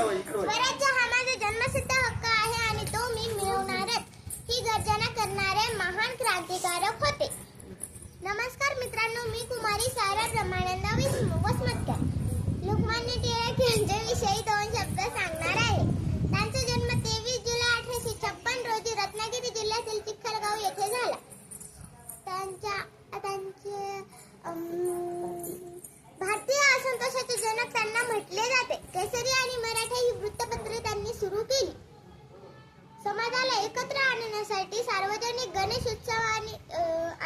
स्वराज्य हा माझा जन्मसिद्ध हक्क आहे आणि तो मी मिळवणारच ही गर्जना करणारे महान क्रांतिकारक होते. नमस्कार मित्रांनो, मी कुमारी सारा ब्रह्मानंद वसमतकर लोकमान्य टिळक यांच्याविषयी 2 शब्द सांगणार आहे. त्यांचा जन्म 23 जुलै 1856 रोजी रत्नागिरी जिल्ह्यातील चिखलगाव येथे झाला. भारतीय असंतोषाचे जनक त्यांना म्हटले जाते. केसरी आणि मराठा ही वृत्तपत्रे त्यांनी सुरू केली. समाजाला एकत्र आणण्यासाठी सार्वजनिक गणेश उत्सव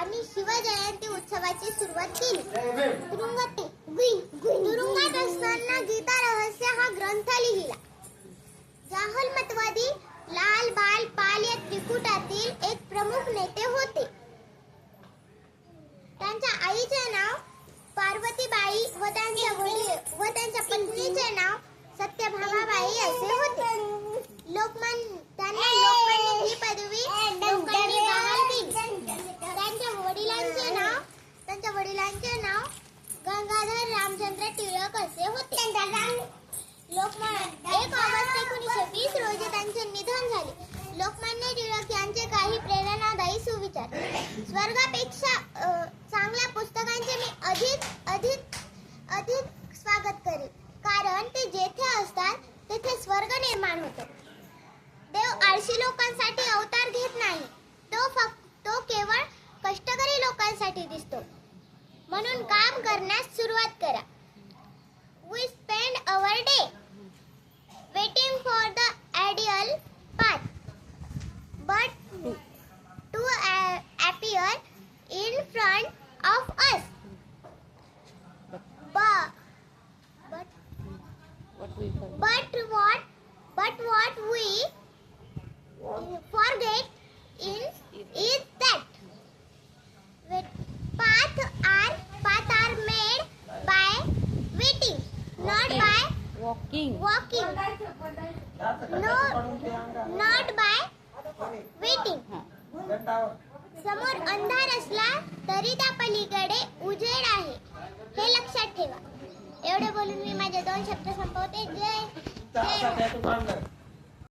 आणि शिवजयंती उत्सवाची सुरुवात केली. तुरुंगात असताना गीता रहस्य हा ग्रंथ लिहिला. जहालमतवादी लाल बाल पाल या त्रिकुटातील एक प्रमुख नेते होते. त्यांच्या आईचे नाव पार्वतीबाई व त्यांच्या पत्नीचे नाव सत्यभामाबाई असे होते. त्यांना लोकमान्य ही पदवी लोकांनी बहाल केली. त्यांच्या वडिलांचे नाव गंगाधर रामचंद्र टिळक असे होते. 1 ऑगस्ट 1920 रोजी त्यांचे निधन झाले. लोकमान्य टिळक यांचे काही प्रेरणादायी सुविचार. स्वर्गापेक्षा चांगल्या पुस्तकांचे मी अधिक स्वागत करेन, कारण ते जेथे असतात तेथे स्वर्ग निर्माण होतो. देव आळशी लोकांसाठी अवतार घेत नाही, तो केवळ कष्टकरी लोकांसाठी दिसतो. म्हणून काम करण्यास सुरुवात करा. We spend our day waiting for the ideal path, but to appear in front of us. But what we forget is that paths are made by waiting, not by walking. Not by waiting. समोर अंधार असला तरी त्या पलीकडे उजेड आहे, हे लक्षात ठेवा. एवढे बोलून मी माझे 2 शब्द संपवते. जय